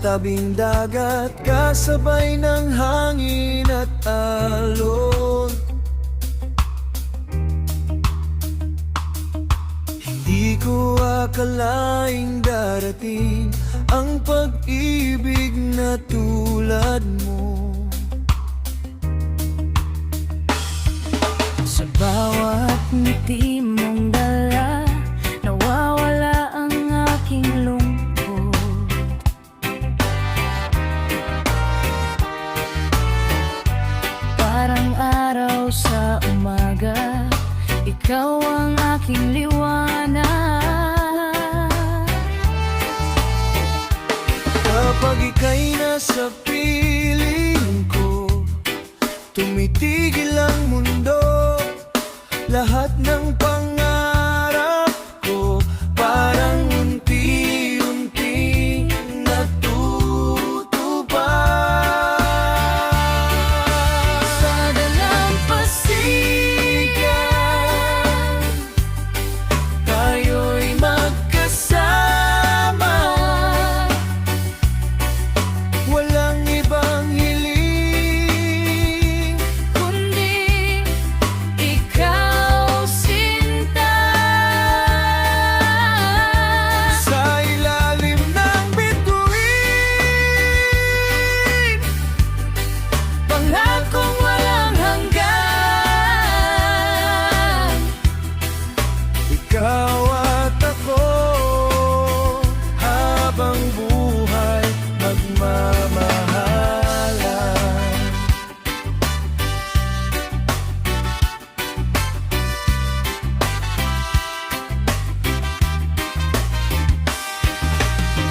tabing dagat, kasabay ng hangin at alon. Hindi ko akalaing darating ang pag-ibig na tulad mo. Sa bawat ngiti mong dala, nawawala ang aking lungkot. Parang araw sa umaga, ikaw ang aking liwanag. Kapag ika'y nasa piling ko, tumitigil ang mundo. Lahat ng pangarap ko parang unti-unting natutupad. Sa dalampasigan, Tayo'y magkasama, walang ibang hiling kundi ikaw, sinta. sa ilalim ng bituin. Pangakong walang hanggan, Ikaw at ako, habang buhay magmamahalan.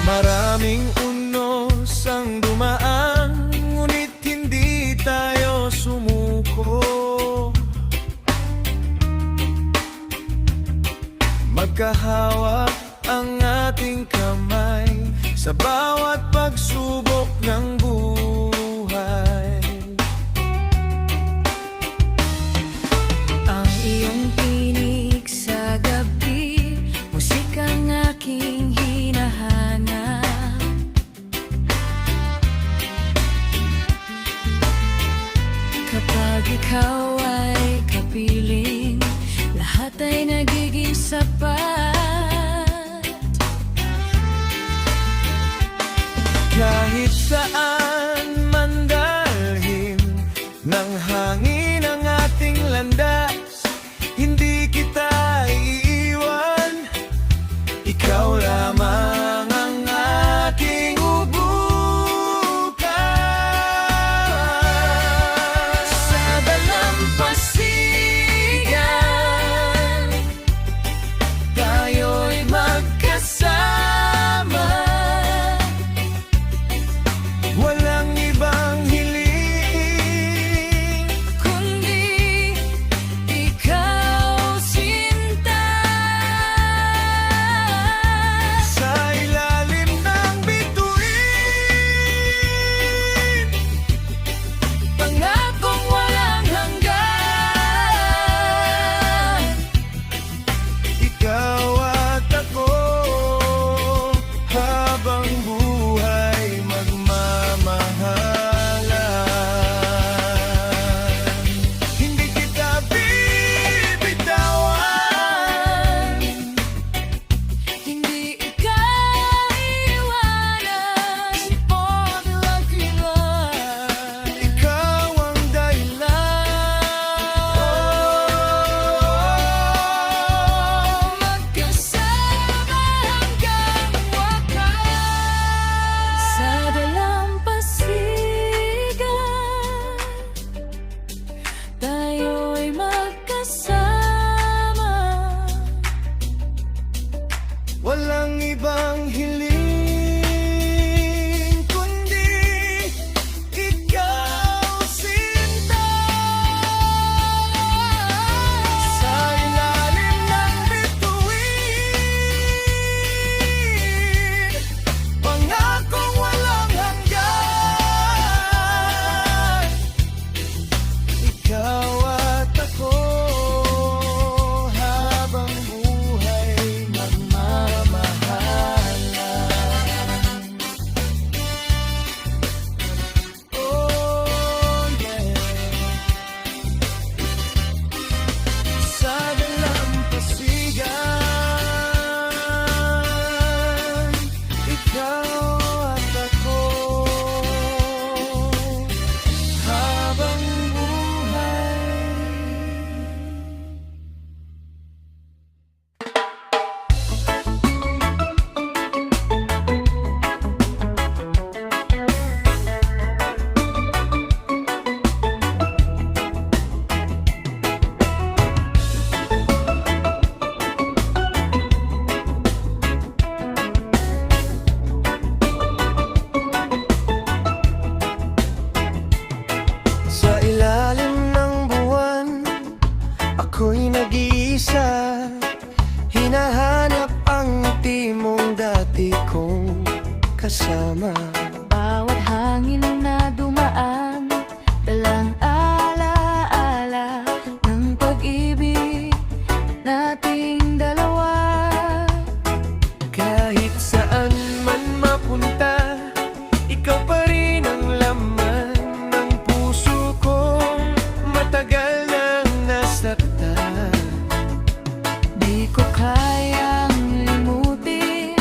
Maraming unos ang dumaan, ngunit hindi tayo sumuko. Magkahawak ang ating kamay sa bawat pagsubok ng buhay. ang iyong tinig sa gabi, musikang aking hinahanap. Kapag ikaw ay kapiling, lahat ay nagiging sapat. Kahit saan man dalhin ng hangin ang ating landas, hindi kita iiwan. Ikaw lamang ang aking ubukan. Sa dalampasigan, mag-isa, hinahanap ang ngiti mong dati kong kasama. Bawat hangin na dumaan, dalang alaala ng pag-ibig nating dalawa. Kahit saan man mapunta, ikaw pa rin ang laman ng puso kong matagal nang nasaktan. Di ko kayang limutin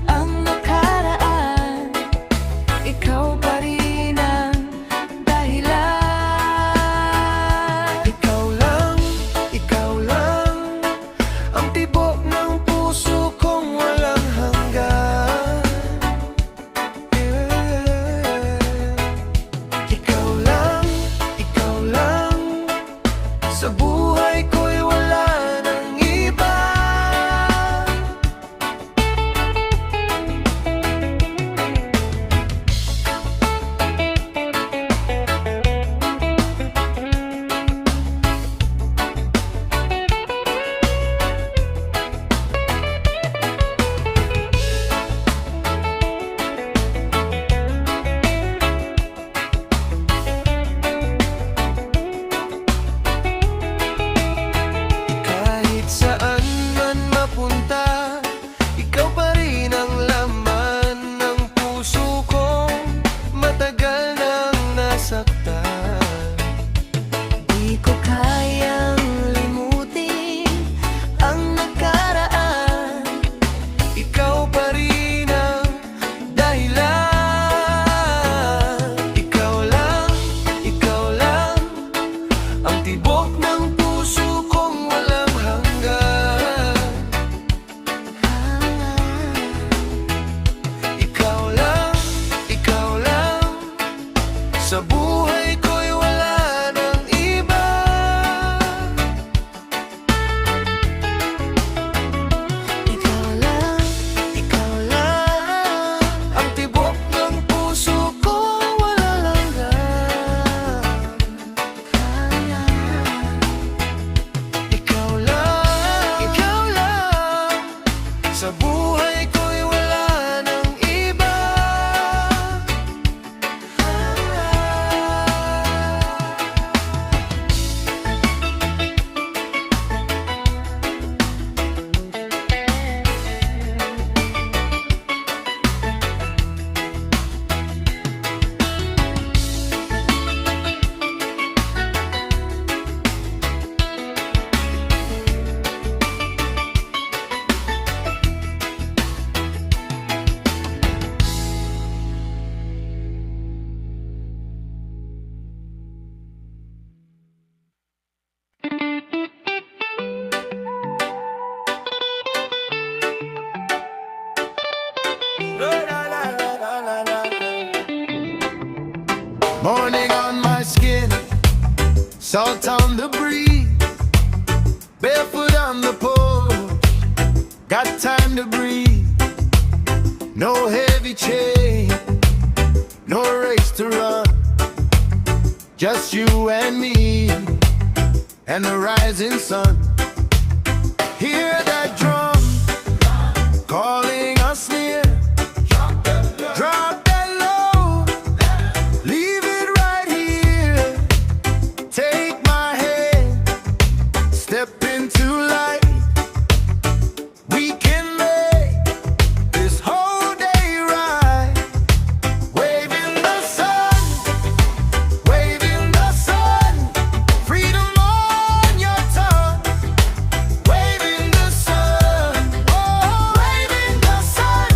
ang nakaraan, ikaw pa rin ang dahilan. Ikaw lang, ang tibok ng puso kong walang hanggan. Ikaw lang, sa buhay ko'y wala nang iba. Kahit saan man mapunta, ikaw pa rin ang laman ng puso kong matagal nang nasaktan. Di ko kayang limutin ang nakaraan, Ikaw pa rin ang dahilan. Ikaw lang, ang tibok ng puso kong walang hanggan. Ikaw lang, sa buhay ko'y wala nang iba. ikaw lang, Ang tibok ng puso ko walang hanggan. Ikaw lang, sa buhay ko'y wala nang iba. Morning on my skin, salt on the breeze, barefoot on the porch, got time to breathe. No heavy chain, no race to run, just you and me and the rising sun. Hear that drum calling us near. Drop that low, leave it right here. Take my hand, step into light. We can make this whole day right. Wave in the sun, freedom on your tongue. Wave in the sun, oh, wave in the sun.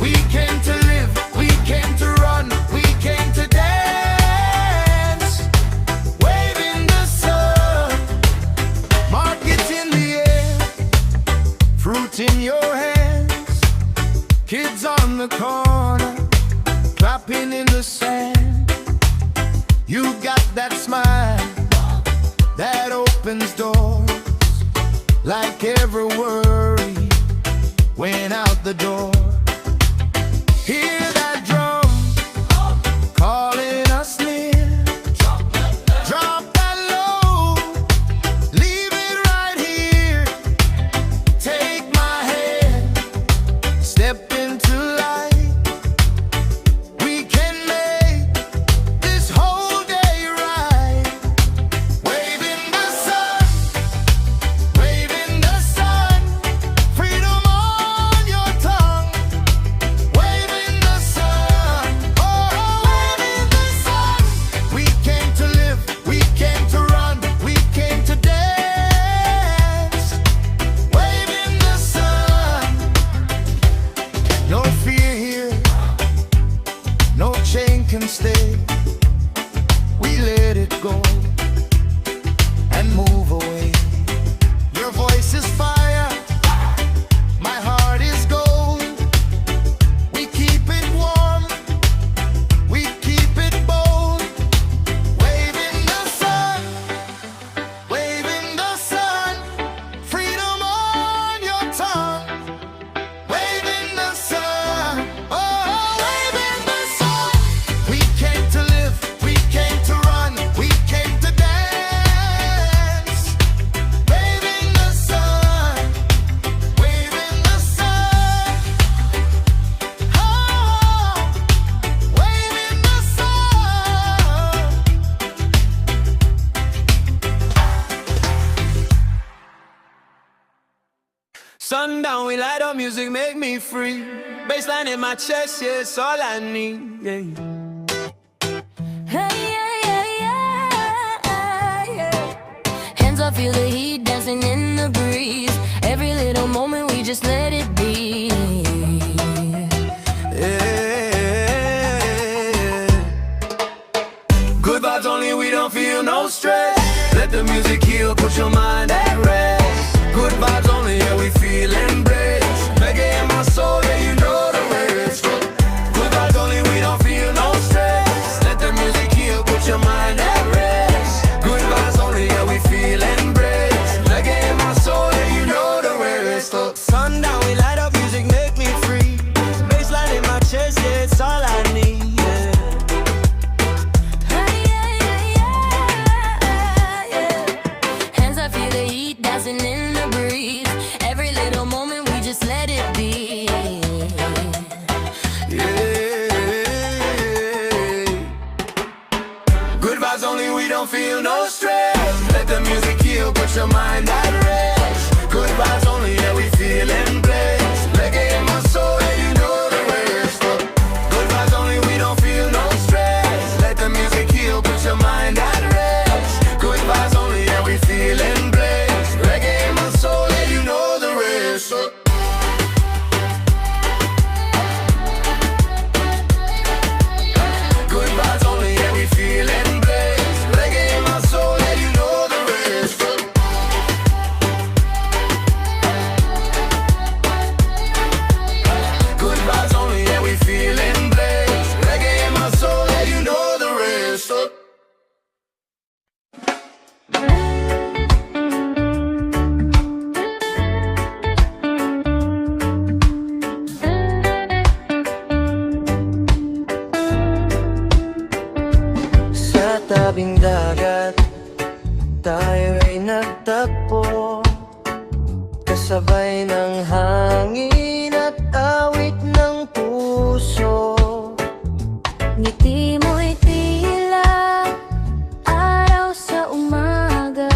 We came to live, we came to run, we came to dance. Wave in the sun, markets in the air, fruit in your hands, kids on the corner, clapping in the sand. You got that smile that opens doors, like every worry went out the door. Hear that drum calling us near. Drop that low, leave it right here. go and move away. Your voice is fire, my heart is gold. We keep it warm, we keep it bold. Wave in the sun, wave in the sun. Freedom on your tongue. Wave in the sun, oh, wave in the sun. We came to live, we came to run, we came to dance. Wave in the sun, wave in the sun. Oh, wave in the sun. Sundown, we light up music, make me free. Bassline in my chest, yeah, it's all I need. Yeah. Hey, yeah, yeah, yeah, yeah. Hands up, feel the heat dancing in the breeze. Every little moment we just let it be. Yeah. Good vibes only, we don't feel no stress. Let the music heal, put your mind at rest. Good vibes only, yeah, we feel embraced. Reggae in my soul, yeah, you know the rest. Good vibes only, we don't feel no stress. Let the music heal, put your mind at rest. Good vibes only, yeah, we feel embraced. Reggae in my soul, yeah, you know the rest. Sundown, we light up music, make me free. Bassline in my chest, yeah, it's all I need. Yeah. Hey, yeah, yeah, yeah, yeah. Hands up, feel the heat dancing in the breeze. Every little moment we just let it be. Yeah. Good vibes only, we don't feel no stress. Let the music heal, put your mind at rest. Good vibes only, yeah, we feeling blessed. Reggae in my soul, yeah, you know the rest. Good vibes only, we don't feel no stress. Let the music heal, put your mind at rest. Good vibes only, yeah, we feeling blessed. Reggae in my soul, yeah, you know the rest. Good vibes only, yeah, we feeling blessed. Reggae in my soul, yeah, you know the rest. Good vibes only, yeah, we feeling blessed. Reggae in my soul, yeah, you know the rest. Sa tabing dagat, tayo ay nagtagpo. Kasabay ng hangin at awit ng puso. Ngiti mo'y tila araw sa umaga.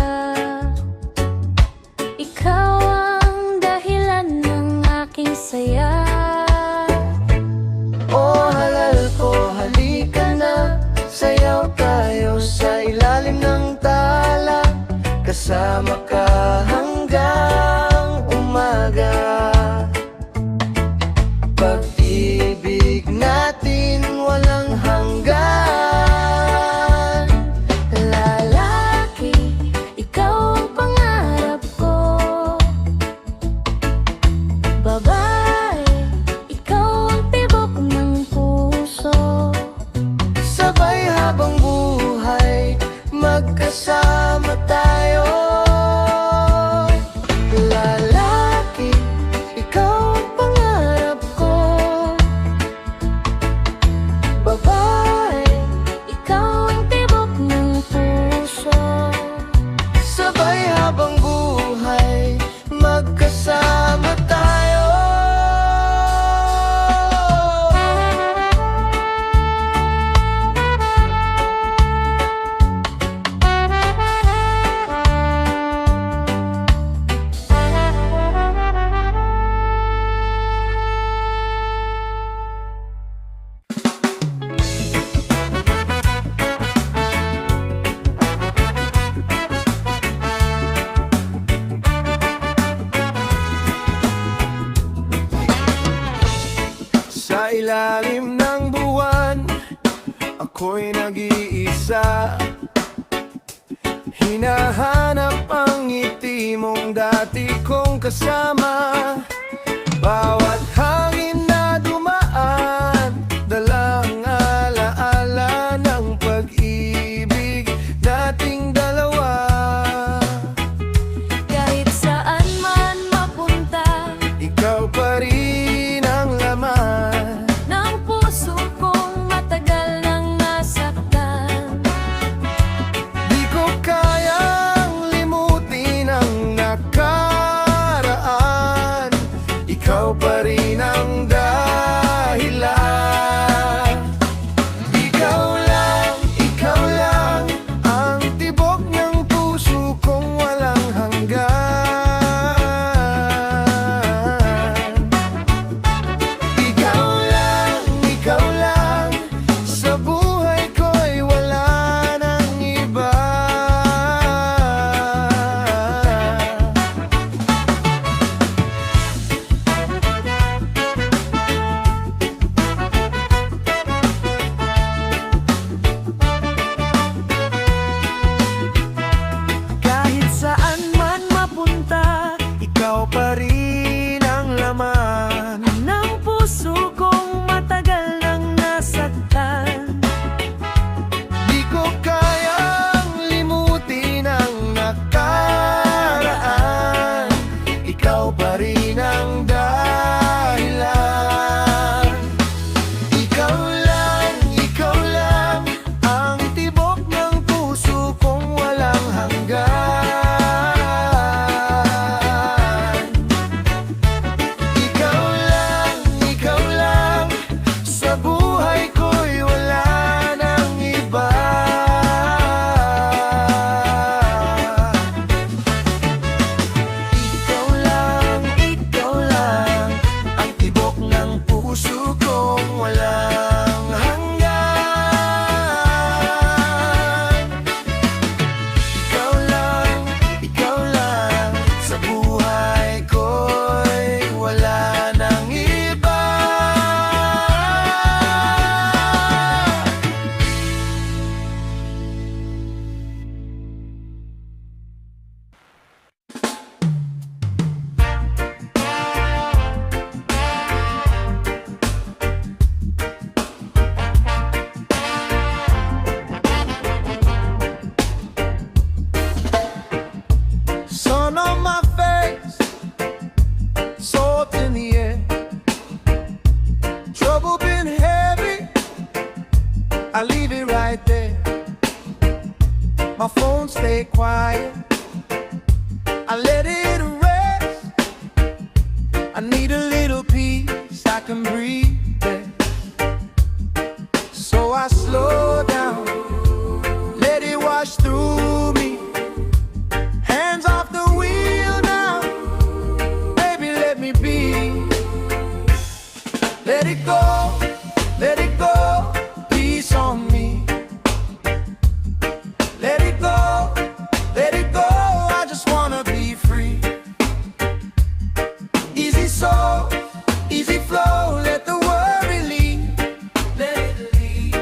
Ikaw ang dahilan ng aking saya. O halal ko, halika na. Sayaw tayo sa ilalim ng tala. Kasama ka hanggang umaga. Pag-ibig natin walang hanggan. Lalaki, ikaw ang pangarap ko. Babae, ikaw ang tibok ng puso. Sabay habang buhay, magkasama tayo. Lalaki, ikaw ang pangarap ko. Babae, ikaw ang tibok ng puso. Sabay habang buhay, magkasama tayo. Sa ilalim ng buwan, ako'y nag-iisa. Hinahanap ang ngiti mong dati kong kasama. Bawat hangin na dumaan, dalang alaala ng pag-ibig nating dalawa. Kahit saan man mapunta, Ikaw pa rin ang laman ng puso kong matagal nang nasaktan. Di ko kayang limutin ang nakaraan. Ikaw pa rin ang dahilan. Ikaw lang ang tibok ng puso kong walang hanggan. Ikaw lang, sa buhay ko'y wala nang iba. Kahit saan man mapunta, ikaw pa rin ang laman Ng puso kong matagal nang nasaktan. Di ko kayang limutin ang nakaraan. Ikaw pa rin ang dahilan. Ikaw lang ang tibok ng puso kong walang hanggan. Ikaw lang, sa buhay ko'y wala nang iba. Ikaw lang, ang tibok ng puso kong walang hanggan. Ikaw lang, sa buhay ko'y wala nang iba. Sun on my face, salt in the air. Trouble been heavy, I leave it right there. My phone stay quiet, I let it rest. I need a little peace, I can breathe there. So I slow down, let it wash through me. Hands off the wheel now, baby, let me be. Let it go, peace on me. Let it go, I just wanna be free. Easy soul, easy flow, let the worry leave. Let it leave.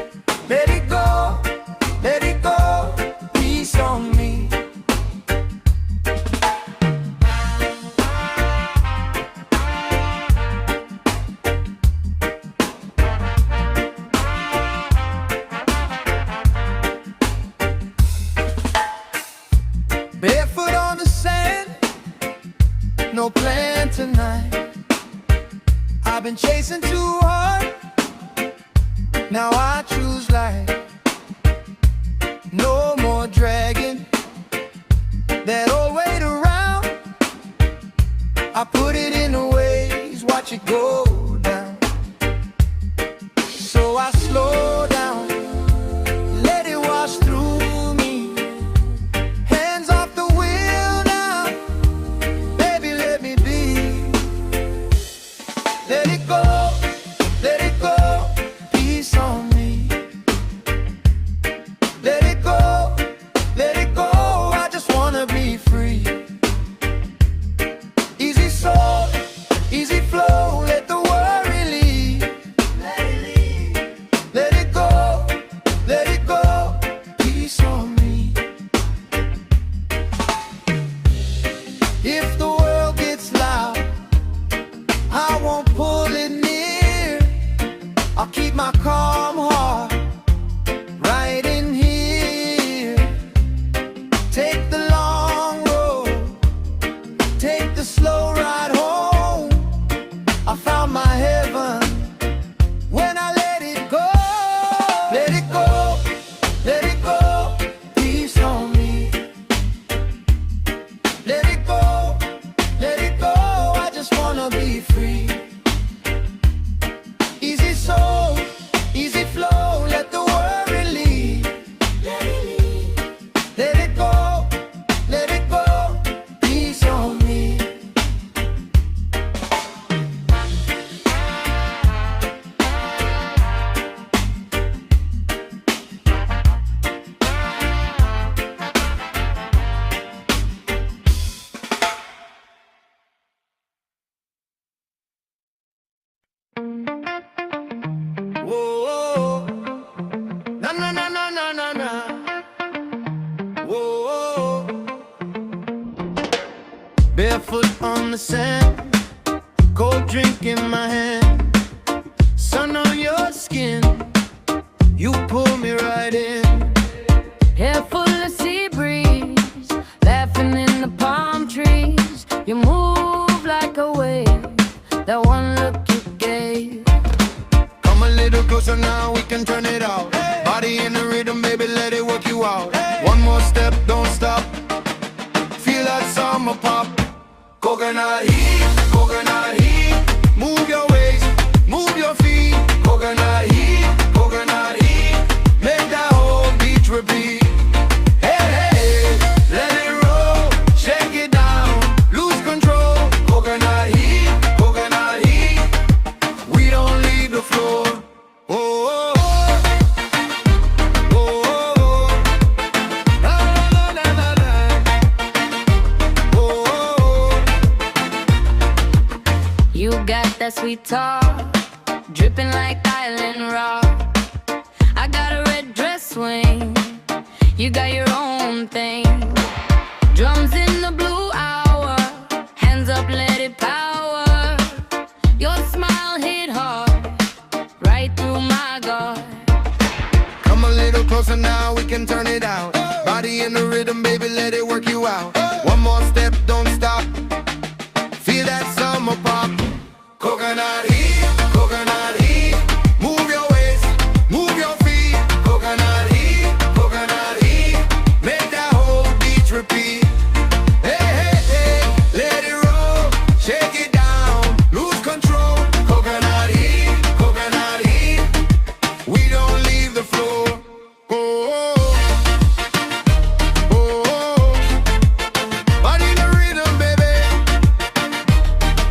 Let it go, peace on me. Barefoot on the sand, no plan tonight. I've been chasing too hard, now I choose life. No more dragging that old weight around. I put it in the waves, watch it go down. So I slow down, let it wash through me. Hands off the wheel now, baby, let me be. Let it go, peace on me. barefoot on the sand, cold drink in my hand, sun on your skin, you pull me right in. Hair full of sea breeze, laughing in the palm trees. You move like a wave, that one look you gave. Come a little closer now, we can turn it out. Body in the rhythm, baby, let it work you out. One more step, don't stop. Feel that summer pop. Coconut heat, coconut heat. Move your waist, move your feet. Coconut heat, coconut heat. Make that whole beach repeat. Hey, hey, hey, let it roll, shake it down, lose control. Coconut heat, coconut heat. We don't leave the floor. Oh, oh, oh. Oh, oh, oh. La, la, la, la, la. Oh, oh, oh. You got that sweet talk, dripping like island rock. I got a red dress swing, you got your own thing. Drums in the blue hour, hands up, let it power. Your smile hit hard, right through my guard. Come a little closer now, we can turn it out. Body in the rhythm, baby, let it work you out. One more step, don't stop. Feel that summer pop. Coconut heat, coconut heat. Move your waist, move your feet. Coconut heat, coconut heat. Make that whole beach repeat. Hey, hey, hey, let it roll, shake it down, lose control. Coconut heat, coconut heat. We don't leave the floor. Oh, oh, oh, oh. Body in the rhythm, baby.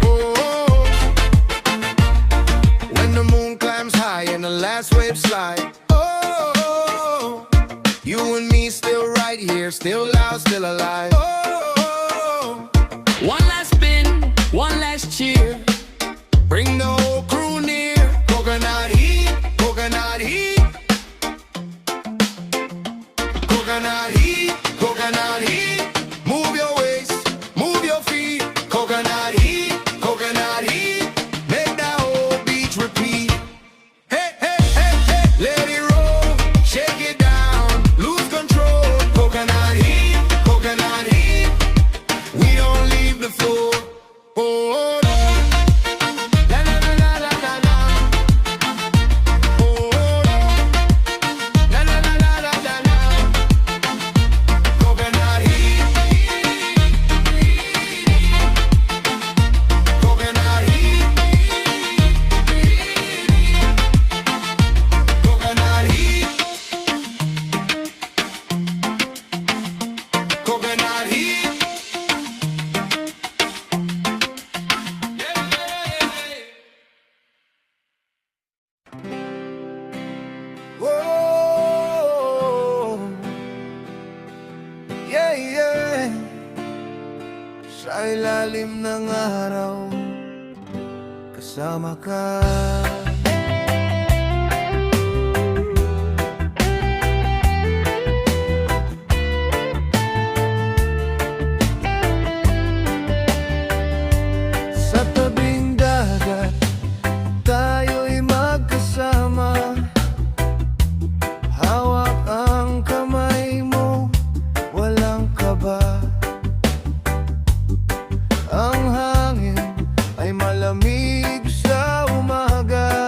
Oh, oh. When the moon climbs high and the last wave slide. Oh, oh, you and me still right here, still loud, still alive. Oh, One last spin, one last cheer. bring the whole crew near. Coconut heat, coconut heat. Coconut heat, coconut heat. Move your waist, move your feet. Coconut heat, coconut heat. Make that whole beach repeat. Hey, hey, hey, hey, let it roll, shake it down, lose control. Coconut heat, coconut heat. We don't leave the floor. Oh, oh, oh. La, la, la, la, la, la, la. Oh, oh, oh. La, la, la, la, la, la, la. Coconut heat. Coconut heat. Coconut heat. Coconut heat. Whoa. Yeah, yeah. Sa ilalim ng araw, kasama ka. Sa tabing dagat, tayo'y magkasama. Hawak ang kamay mo, walang kaba. Ang hangin ay malamig sa umaga.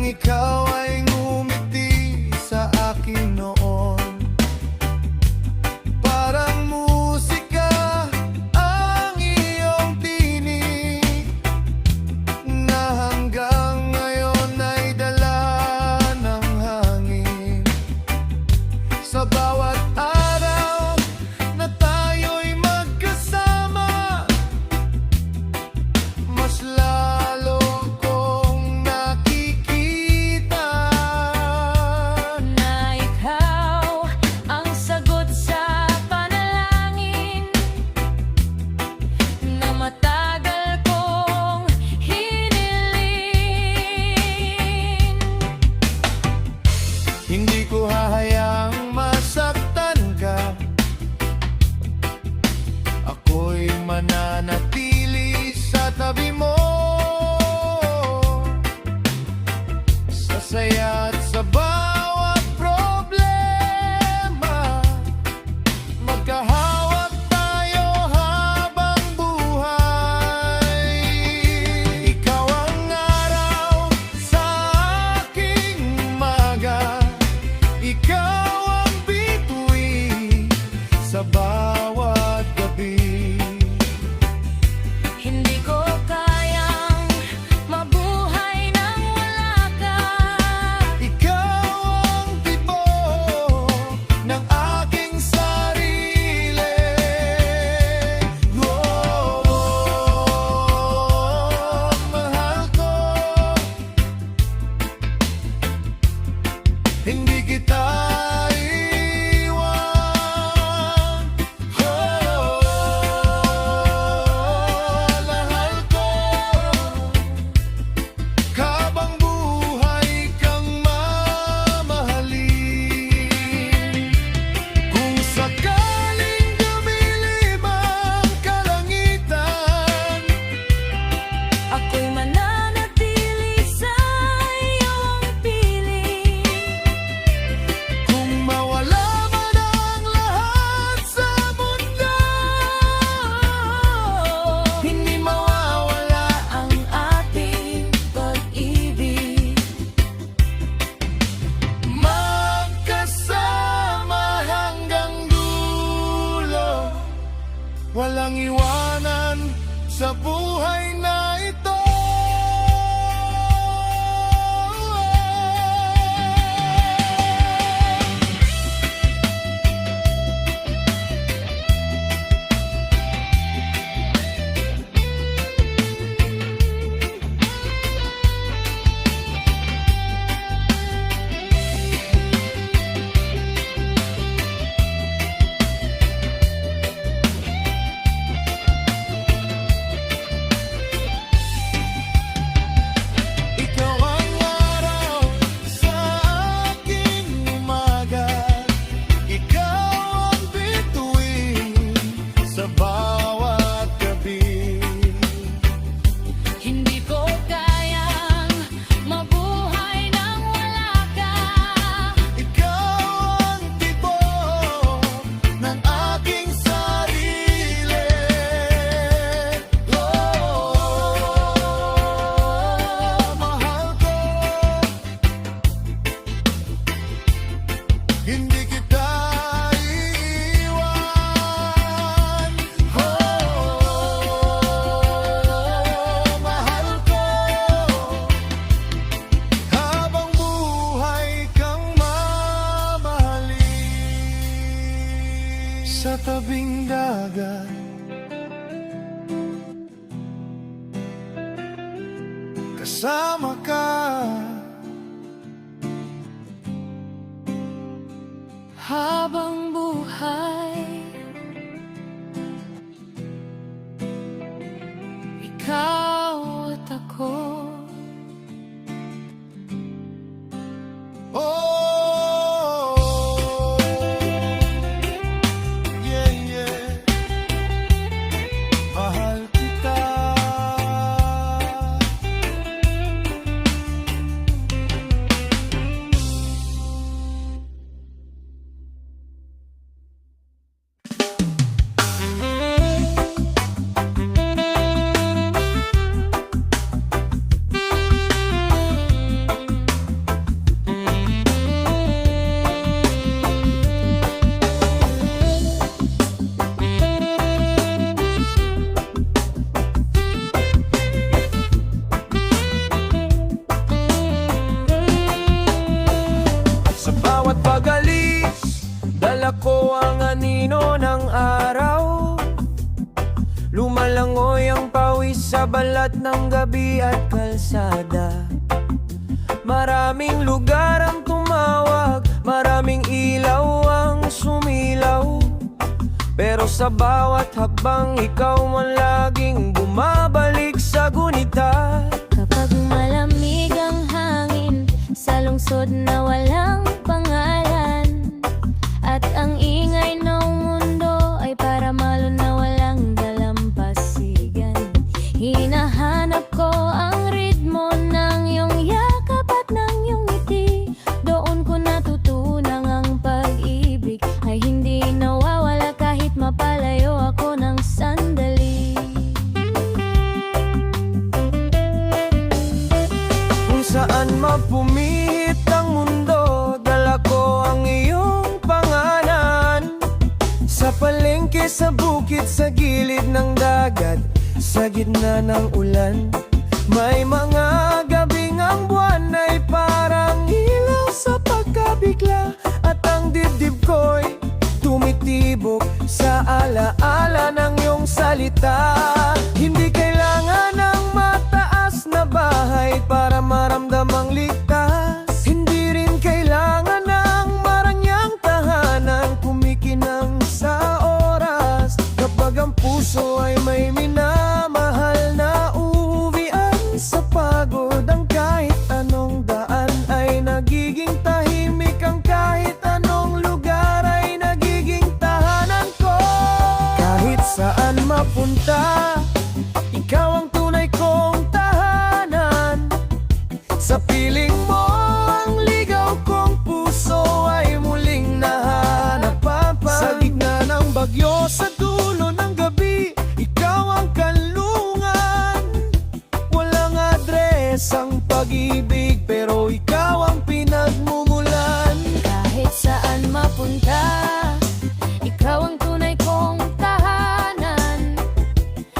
ikaw ay ngumiti sa akin noon. Parang musika ang iyong tinig na hanggang ngayon ay dala ng hangin. Sa bawat araw na tayo'y magkasama, mas lalo kong nakikita Na ikaw ang sagot sa panalangin na matagal kong hiniling. Hindi ko hahayaang masaktan ka. Ako'y mananatili sa tabi mo, sa saya at sa bawat problema. Magkahawak tayo habang buhay. Ikaw ang araw sa aking umaga, ikaw ang bituin sa bawat gabi. Hindi ko kayang mabuhay nang wala ka. Ikaw ang tibok ng aking sarili. Mahal ko, hindi kita iwan. Mahal ko, habang buhay kang mamahalin. Kung sakaling dumilim ang kalangitan, Ako'y mananatili sa iyong piling. kung mawala man ang lahat sa mundo, Hindi mawawala ang ating pag-ibig. magkasama hanggang dulo, walang iwanan sa buhay na ito. Ikaw ang araw sa aking umaga, ikaw ang bituin sa bawat gabi. Hindi ko kayang mabuhay nang wala ka. Ikaw ang tibok ng aking sarili. Mahal ko, hindi kita iiwan. Mahal ko, habang buhay kang mamahalin. Sa tabing dagat, kasama ka. Habang buhay, ikaw at ako. Oh, yeah, yeah. Mahal kita. Naalala ko ang anino ng araw, lumalangoy ang pawis sa balat ng gabi at kalsada. Maraming lugar ang tumawag, maraming ilaw ang sumilaw, pero sa bawat hakbang ikaw man laging bumabalik sa gunita. Kapag malamig ang hangin sa lungsod na walang pangalan, at ang ingay ng mundo ay para malo na walang dalampasigan, hinahanap ko ang ritmo ng iyong yakap at ng iyong ngiti. Doon ko natutunan ang pag-ibig ay hindi nawawala kahit mapalayo ako ng sandali. Kung saan mapumihit ang mundo, dala ko ang iyong pangalan. Sa palengke, sa bukid, sa gilid ng dagat, sa gitna ng ulan, may mga gabing ang buwan ay parang ilaw sa pagkabigla, at ang dibdib ko'y tumitibok sa alaala ng iyong salita. Hindi kailangan ng mataas na bahay para maramdamang ligtas, hindi rin kailangan ng maranyang tahanan kumikinang sa oras. Kapag ang puso ay may minamahal na uwian sa pagod, ang kahit anong daan ay nagiging tahimik, ang kahit anong lugar ay nagiging tahanan ko. Kahit saan mapunta, ikaw ang tunay kong tahanan. Sa piling mo ang ligaw kong puso ay muling nahanap. Sa gitna ng bagyo, sa dulo ng gabi, ikaw ang kanlungan. Walang adres ang pag-ibig, pero ikaw ang pinagmumulan. Kahit saan mapunta, ikaw ang tunay kong tahanan.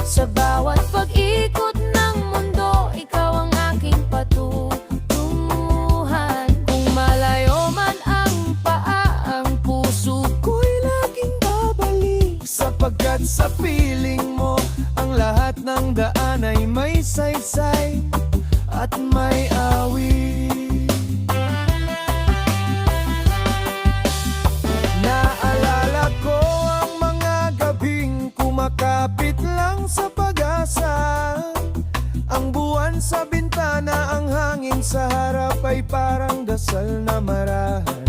Sa bawat pag-ikot ng mundo, ikaw ang aking patutunguhan. Kung malayo man ang paa, ang puso Ko'y laging babalik, sapagkat sa piling mo ang lahat ng daan ay may saysay at may awit. Naalala ko ang mga gabing kumakapit lang sa pag-asa, ang buwan sa bintana, ang hangin sa harap ay parang dasal na marahan.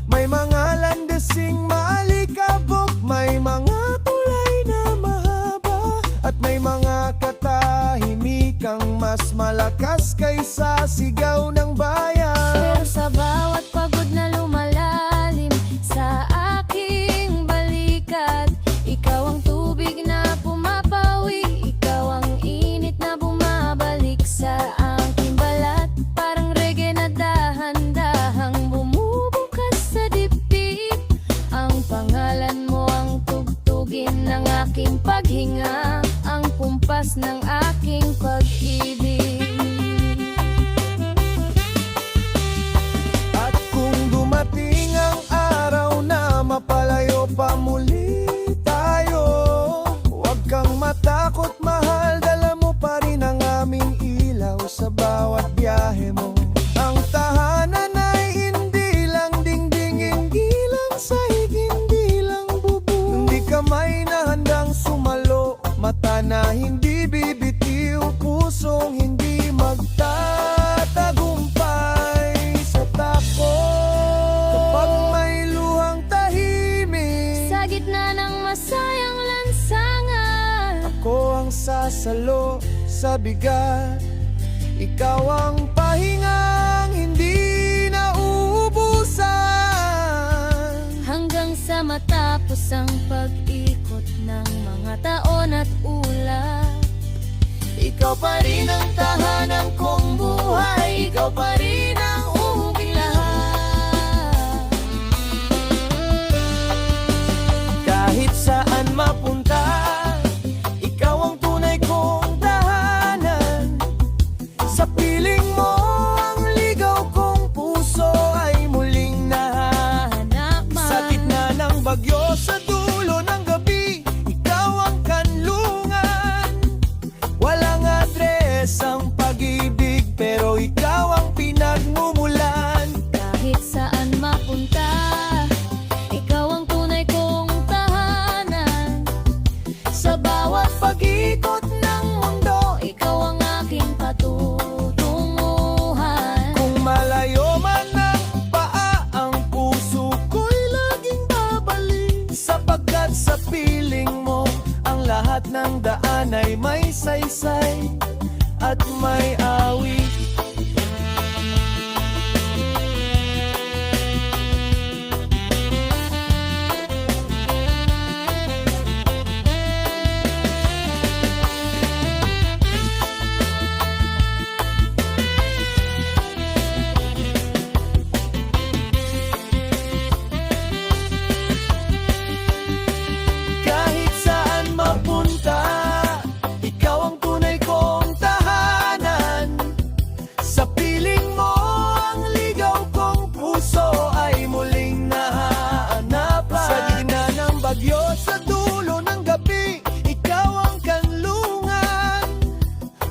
May mga landasing maalikabok, may mga tulay na mahaba, at may mga katahimikang mas malakas kaysa sigaw ng bayan. pero sa bawat pagod na lumalalim sa aking balikat, ikaw ang tubig na pumapawi, ikaw ang init na bumabalik sa aking balat. Parang reggae na dahan-dahang bumubukas sa dibdib, ang pangalan mo ang tugtugin ng aking paghinga, ang kumpas ng aking pag-ibig. At kung dumating ang araw na mapalayo pa muli tayo, huwag kang matakot mahal, dala mo pa rin ang aming ilaw sa bawat biyahe mo. Ang tahanan ay hindi lang dingding, hindi lang sahig, hindi lang bubong. Hindi kamay na handang sumalo, mata na hindi bibitiw, pusong hindi magtatagumpay sa takot. Kapag may luhang tahimik, Sa gitna ng masayang lansangan, ako ang sasalo sa bigat, ikaw ang pahingang hindi nauubusan. hanggang sa matapos ang pag-ikot ng mga taon at ulap. Ikaw pa rin ang tahanan kong buhay, ikaw pa rin ang uging lahat. Kahit saan mapunta, ikaw ang tunay kong tahanan. Sa piling mo ang ligaw kong puso ay muling nahanap. Hanap man Sa gitna ng ay may saysay at may awit. Kahit saan mapunta, ikaw ang tunay kong tahanan. Sa piling mo, ang ligaw kong puso ay muling nahahanapan. Sa gitna ng bagyo, sa dulo ng gabi, ikaw ang kanlungan.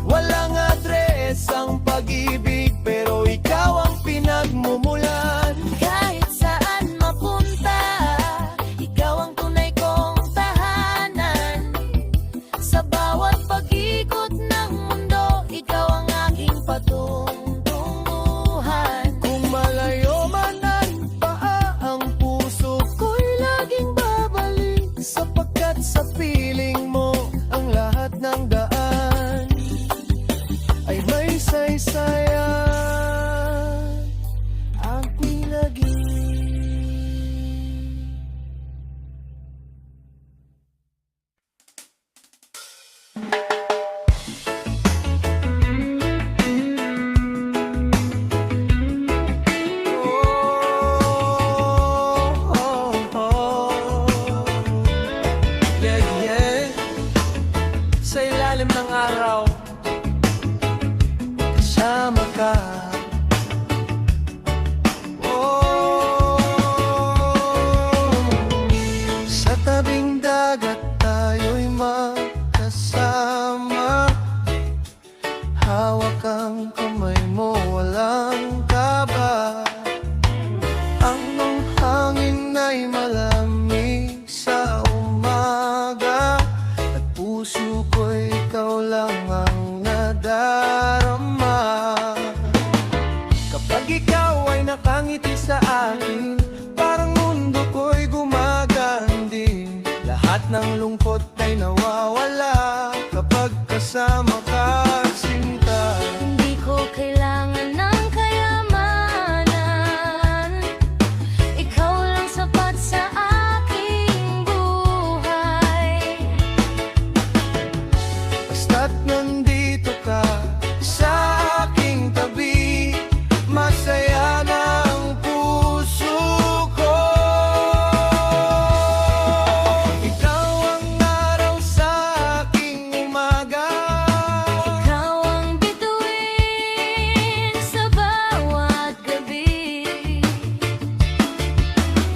Walang adres ang pag-ibig, pero ikaw ang pinagmumulan. Kahit saan mapunta, ikaw ang tunay kong tahanan. Sa bawat pag-ikot ng mundo, ikaw ang aking patungtunguhan. Kung malayo man ang paa, ang puso ko'y laging babalik. Sapagkat sa piling mo, ang lahat ng daan ay may saysayan. Ang pinag-ibig. Yeah, yeah. Sa ilalim ng araw, kasama ka. Sa tabing dagat tayo'y magkasama. Hawak ang kamay mo, walang kaba. Ang hangin ay malamig sa umaga, at puso ko'y ikaw lang ang nadarama. Kapag ikaw ay nakangiti sa akin, parang mundo ko'y gumaganding. Lahat ng lungkot ay nawawala kapag kasama ka, sinta. Hindi ko kailangan ng kayamanan, ikaw lang sapat sa aking buhay. Basta't nandito ka sa aking tabi, masaya na ang puso ko. Ikaw ang araw sa aking umaga, Ikaw ang bituin sa bawat gabi.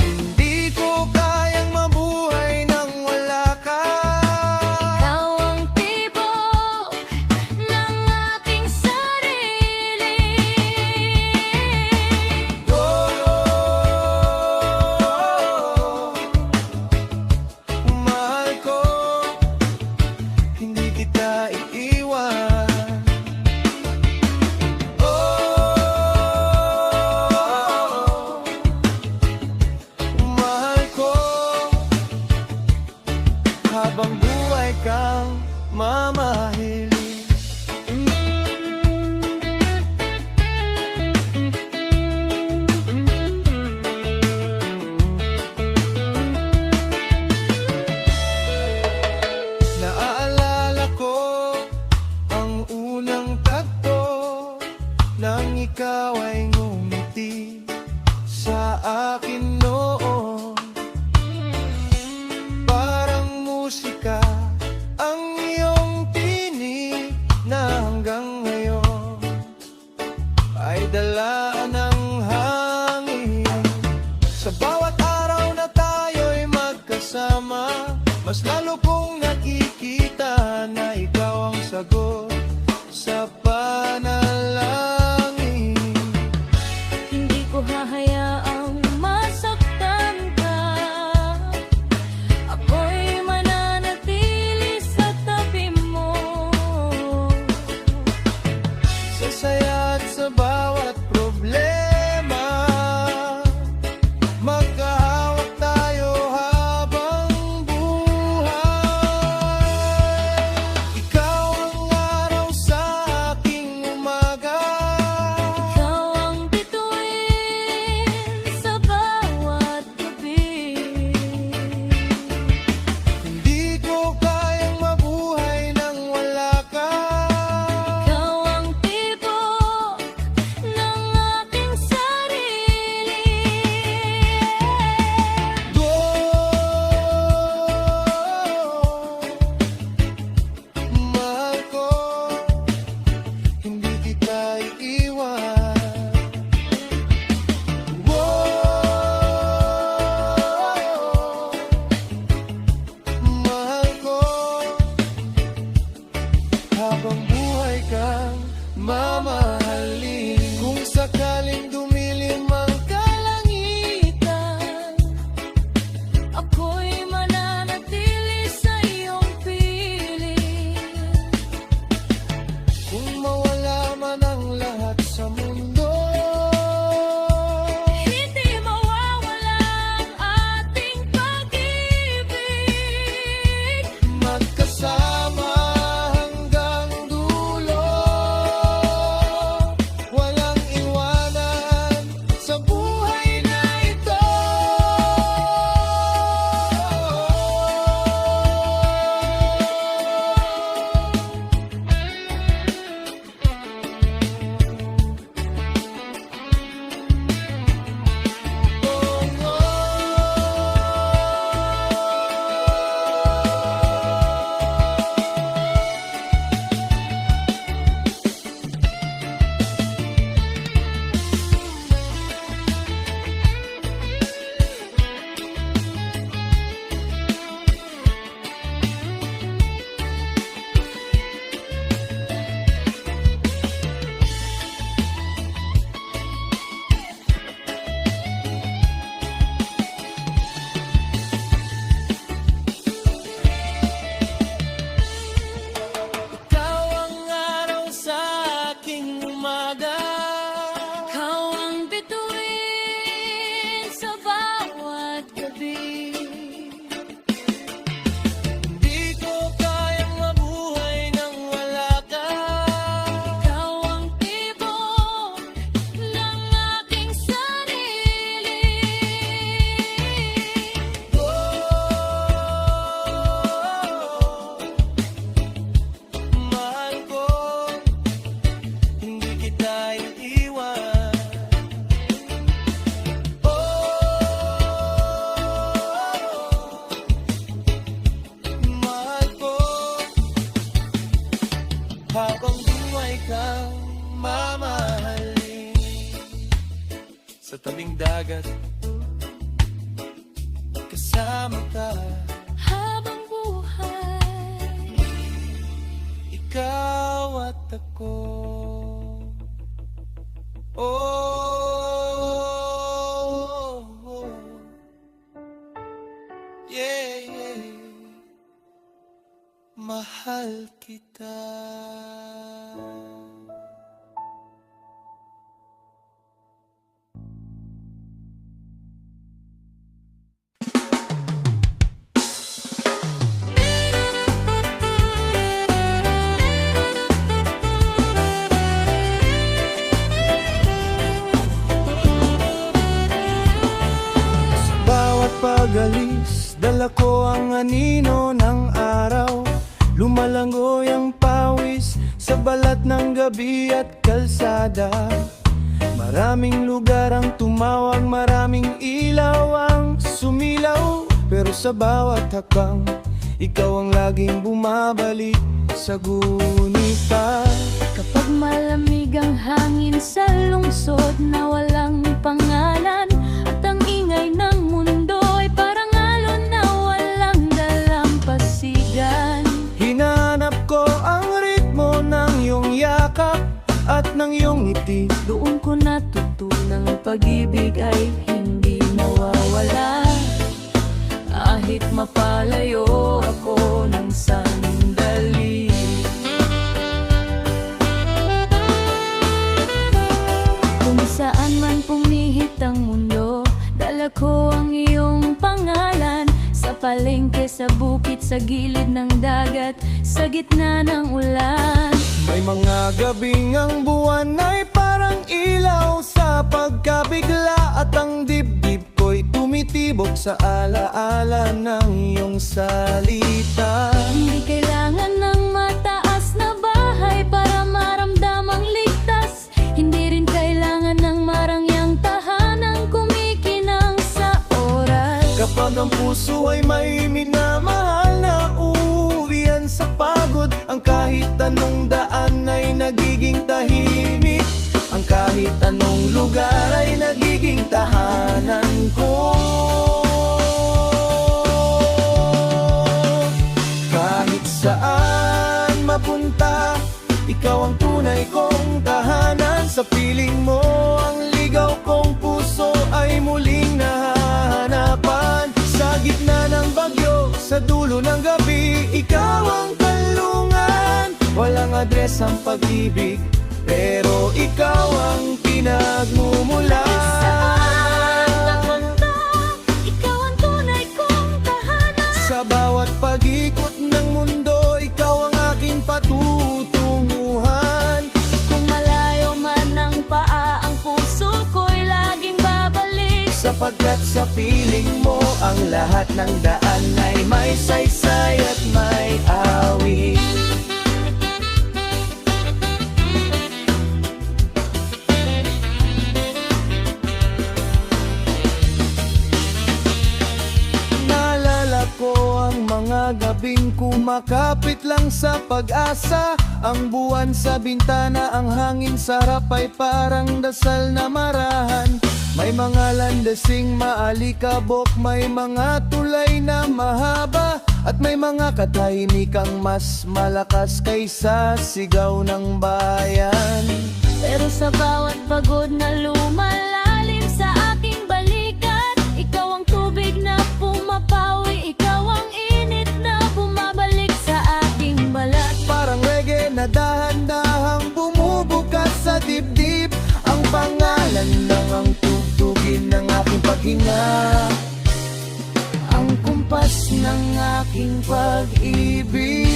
hindi ko kayang mabuhay nang wala ka. Ikaw ang tibok ng aking sarili. Mahal ko, hindi kita iiwan. Mahal ko, habang buhay kang mamahalin. Naaalala ko ang unang tagpo nang ikaw ay ngumiti sa akin noon. Parang musika ang iyong tinig na hanggang ngayon ay dala ng hangin. Sa bawat araw na tayo'y magkasama, mas lalo kong nakikita na ikaw ang sagot sa panalangin. Hindi ko hahayaang masaktan ka. Ako'y mananatili sa tabi mo. Sa saya at sa bawat problema, magkahawak tayo habang buhay. sa tabing dagat. Kasama ka, Habang buhay, ikaw at ako. Oh, yeah, yeah. Mahal kita. Bawat pag-alis, dala ko ang anino ng araw. Lumalangoy ang pawis sa balat ng gabi at kalsada. Maraming lugar ang tumawag, maraming ilaw ang sumilaw. Pero sa bawat hakbang, ikaw ang laging bumabalik sa gunita. kapag malamig ang hangin sa lungsod na walang pangalan, at ang ingay ng mundo ay parang alon na walang dalampasigan. Hinanap ko ang ritmo ng iyong yakap at ng iyong ngiti. Doon ko natutunang pag-ibig ay hindi nawawala. Kahit mapalayo ako ng sandali. Kung saan man pumihit ang mundo, dala ko ang iyong pangalan. Sa palengke, sa bukit, sa gilid ng dagat, sa gitna ng ulan. May mga gabing ang buwan ay parang ilaw sa pagkabigla, at ang dibdib ko'y tumitibok sa alaala ng iyong salita. Hindi kailangan ng mataas na bahay para maramdamang ligtas. Hindi rin kailangan ng marangyang tahanang kumikinang sa oras. Kapag ang puso ay may minamahal na uuwian sa pagod, ang kahit anong daan ay nagiging tahimik. Ang kahit anong lugar ay nagiging tahanan ko. Kahit saan mapunta, ikaw ang tunay kong tahanan. Sa piling mo, ang ligaw kong puso ay muling nahahanapan. Sa gitna ng bagyo, sa dulo ng gabi, ikaw ang kanlungan. Walang adres ang pag-ibig, pero ikaw ang pinagmumulan. Ikaw ang tunay kong tahanan. Sa bawat pag-ikot ng mundo, ikaw ang aking patutunguhan. Kung malayo man ang paa, ang puso ko'y laging babalik. Sapagkat sa piling mo, ang lahat ng daan ay may saysay at may awit. Mga gabing kumakapit lang sa pag-asa, ang buwan sa bintana, ang hangin sa harap ay parang dasal na marahan. May mga landasing maalikabok, may mga tulay na mahaba, at may mga katahimikang mas malakas kaysa sigaw ng bayan. Pero sa bawat pagod na lumalalim sa aking balikat, ikaw ang tubig na pumapawi, ikaw ang init na bumabalik sa aking balat. Parang reggae na dahan-dahang bumubukas sa dibdib, ang pangalan lang ang tugtugin ng aking paghinga, ang kumpas ng aking pag-ibig.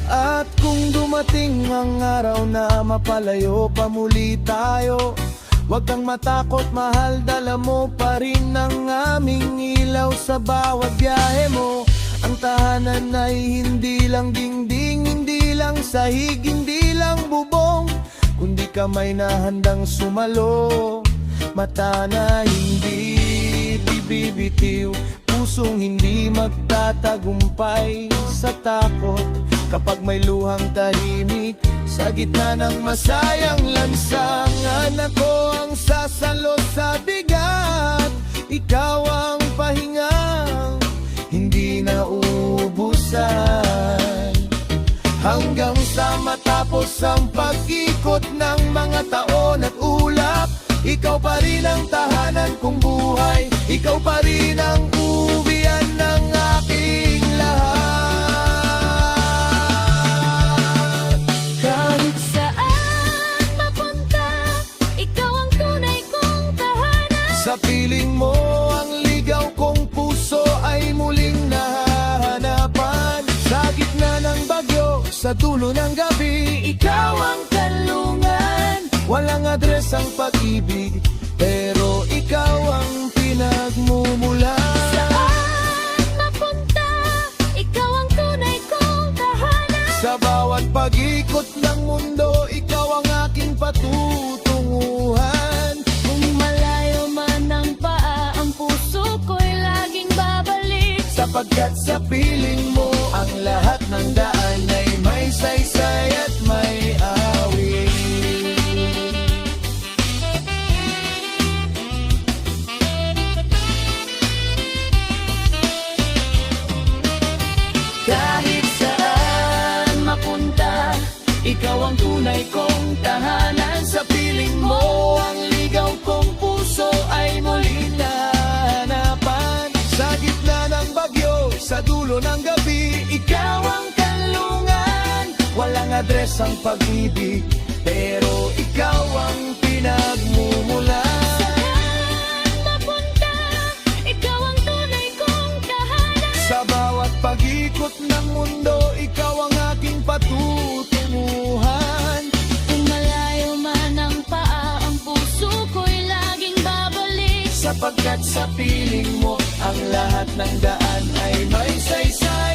At kung dumating ang araw na mapalayo pa muli tayo, huwag kang matakot, mahal, dala mo pa rin ang aming ilaw sa bawat biyahe mo. Ang tahanan ay hindi lang dingding, hindi lang sahig, hindi lang bubong, kundi kamay na handang sumalo, mata na hindi bibitiw, pusong hindi magtatagumpay sa takot. Kapag may luhang tahimik Sa gitna ng masayang lansangan, ako ang sasalo sa bigat. Ikaw ang pahingang hindi na uubusan. Hanggang sa matapos ang pag-ikot ng mga taon at ulap, ikaw pa rin ang tahanan kong buhay. Ikaw pa rin ang uwian ng aking lahat. Kahit saan mapunta, ikaw ang tunay kong tahanan. Sa piling mo ang ligaw kong puso ay muling nahahanapan. Sa gitna ng bagyo, sa dulo ng gabi, ikaw ang kanlungan. Walang adres ang pag-ibig, pero ikaw ang pinagmumulan. Saan mapunta, ikaw ang tunay kong tahanan. Sa bawat pag-ikot ng mundo, ikaw ang aking patutunguhan. Kung malayo man ang paa, ang puso ko'y laging babalik. Sapagkat sa piling mo, ang lahat ng daan ay may saysay at may awit. Kahit saan mapunta, ikaw ang tunay kong tahanan. Sa piling mo, ang ligaw kong puso ay muling nahanapan. Sa gitna ng bagyo, sa dulo ng gabi, ikaw ang kanlungan. Walang adres ang pag-ibig, pero ikaw ang pinagmumulan. Saan mapunta, ikaw ang tunay kong tahanan. Sa bawat pag-ikot ng mundo, ikaw ang aking patutunguhan. Kung malayo man ang paa, ang puso ko'y laging babalik. Sapagkat sa piling mo, ang lahat ng daan ay may saysayan.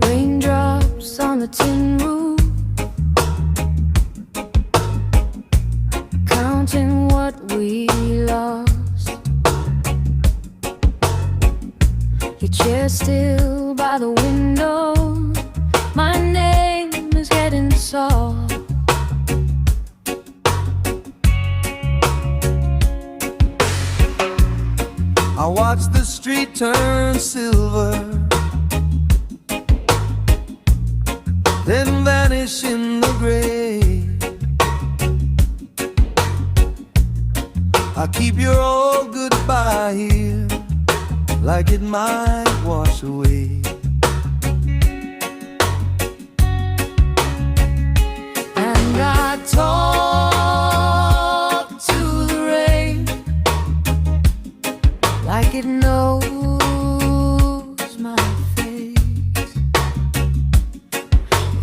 Raindrops on the tin roof, counting what we lost. Your chair still by the window, my name is getting soft. I watch the street turn silver, then vanish in the gray. I keep your old goodbye here, like it might wash away. And I talk to the rain like it knows my face.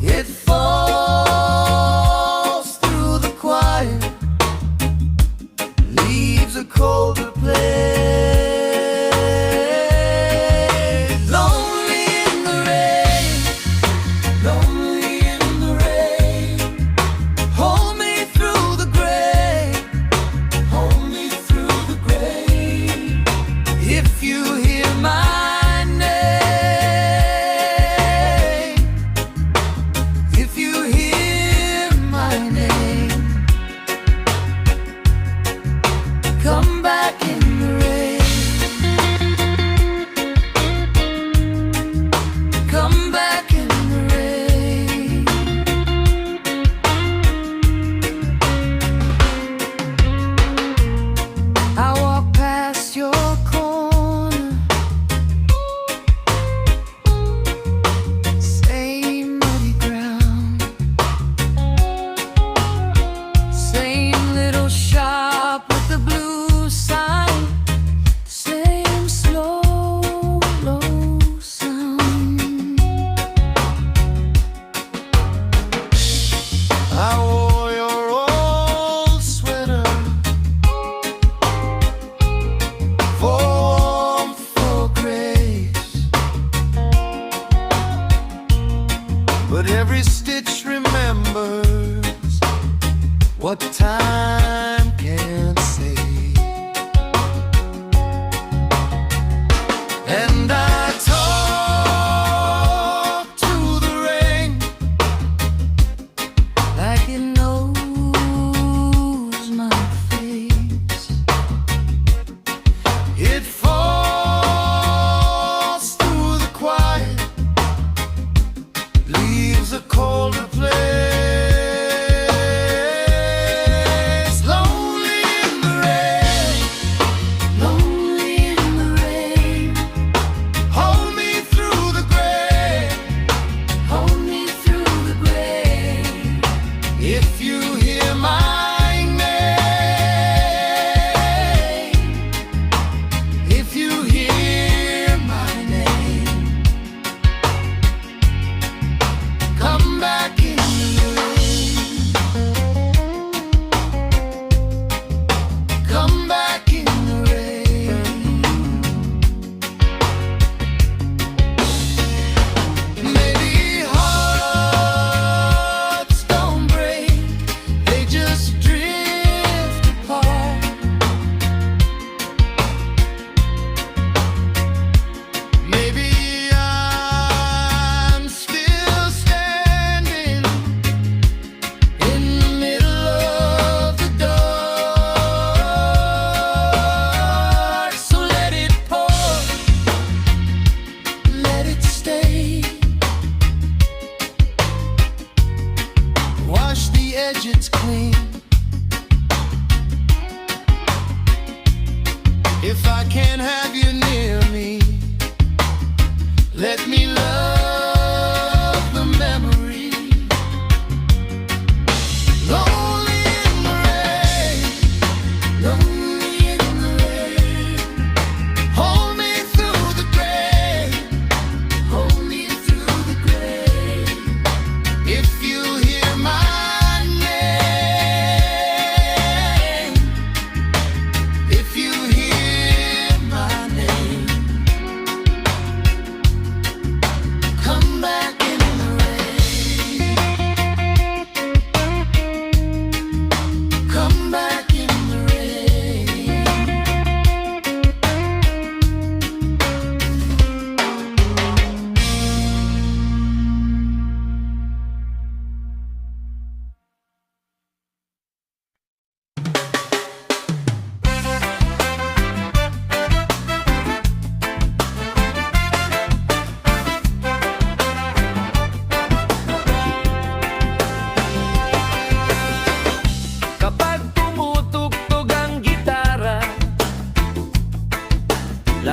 It falls through the quiet, leaves a colder place. Lonely in the rain, lonely in the rain. Hold me through the gray, hold me through the gray. If you hear my name,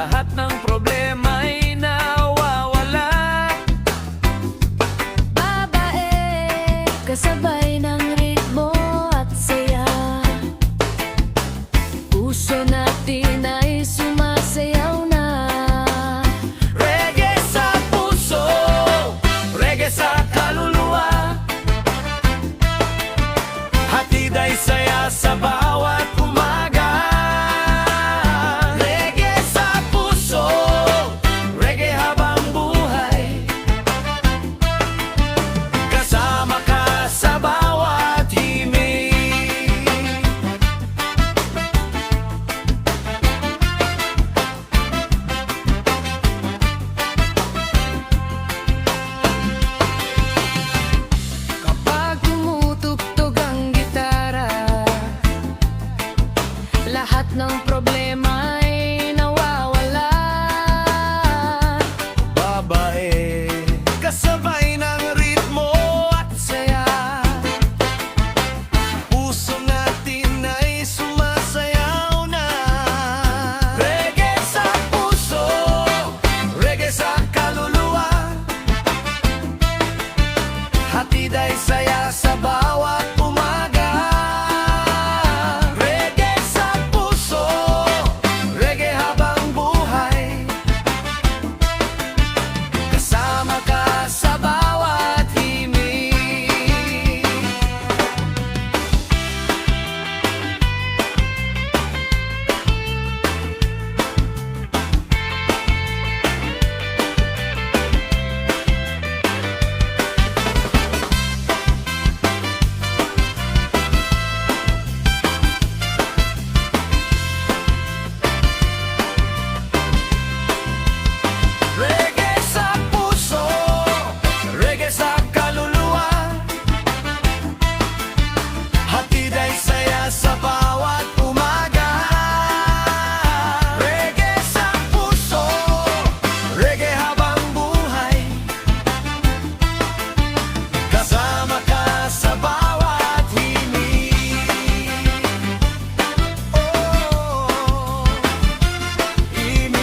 lahat ng problema'y nawawala. Babae, kasabay ng ritmo at saya. Puso natin ay sumasayaw na. Reggae sa puso, reggae sa kaluluwa, hatid ay saya sa bawat umaga. Reggae sa puso, reggae habang buhay, kasama ka sa bawat himig. Kapag tumutugtog ang gitara, lahat ng problema ay nawawala. Babae, kasabay ng ritmo at saya, puso natin ay sumasayaw na. Reggae sa puso, reggae sa kaluluwa, hatid ay saya sa bawat umaga. Reggae sa puso, reggae habang buhay, kasama ka sa bawat himig. Reggae sa puso, reggae sa kaluluwa, hatid ay saya sa bawat umaga. Reggae sa puso, reggae habang buhay, kasama ka sa bawat himig. Oh, himig.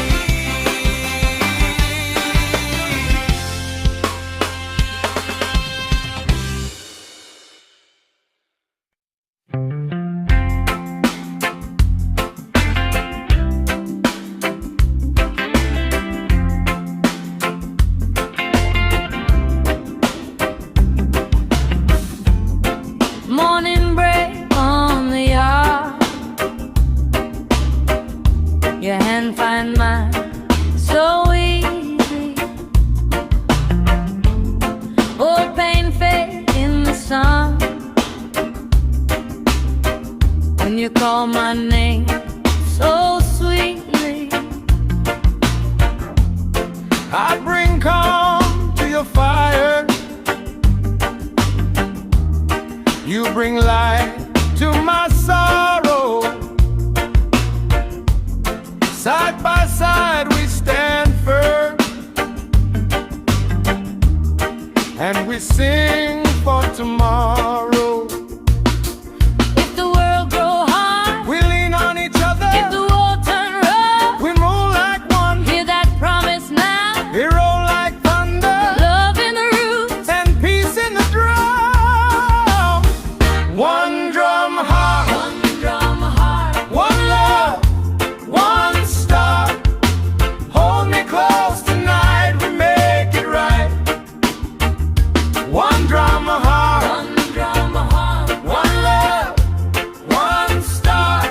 Morning break on the yard, your hand find mine so easy. Old pain fade in the sun when you call my name so sweetly. I bring calm to your fire, you bring light to my sorrow. Side by side we stand firm, and we sing for tomorrow. If the world grow hard, We lean on each other, if the world turn rough, we move like one, hear that promise now. we roll like thunder, Love in the roots, and peace in the drum. One drum heart, one drum heart. one love, one star. Hold me close tonight, we make it right. One drum heart, One drum heart, one love, one star.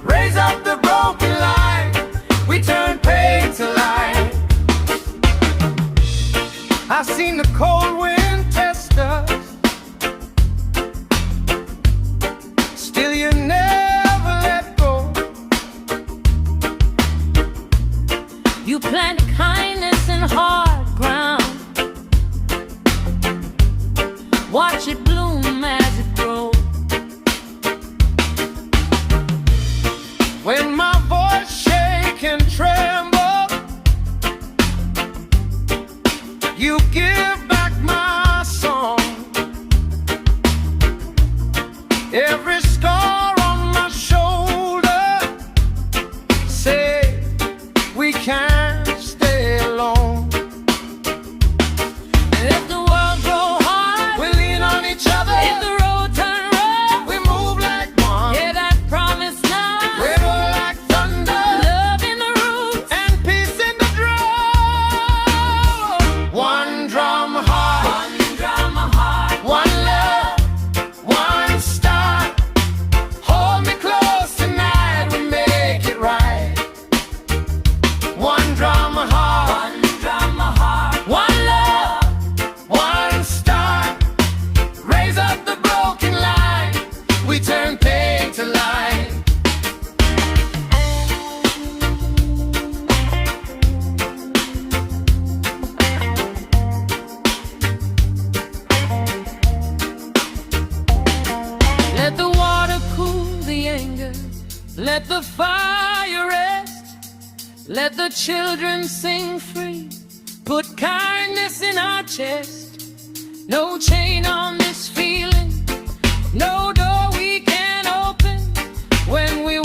Raise up the broken line, we turn pain to light. I've seen the cold wind test us, still you never let go. you plant kindness in hard ground. Watch it bloom as it grows. When my voice shake and tremble, you give back my song. Every scar on my shoulder say we can't stay alone. Let the world grow hard. We lean on each other. If the road turn rough, We move like one. yeah, that promise now. We roll like thunder. Love in the roots. And peace in the drum. One drum heart. One drum heart. One love. One star. Hold me close tonight. We make it right. One drum heart. One drum heart. One love. One star. Raise up the broken line. We turn pain to light. Let the water cool the anger. Let the fire rest. Let the children sing free. Put kindness in our chest. No chain on this feeling. No door we can open when we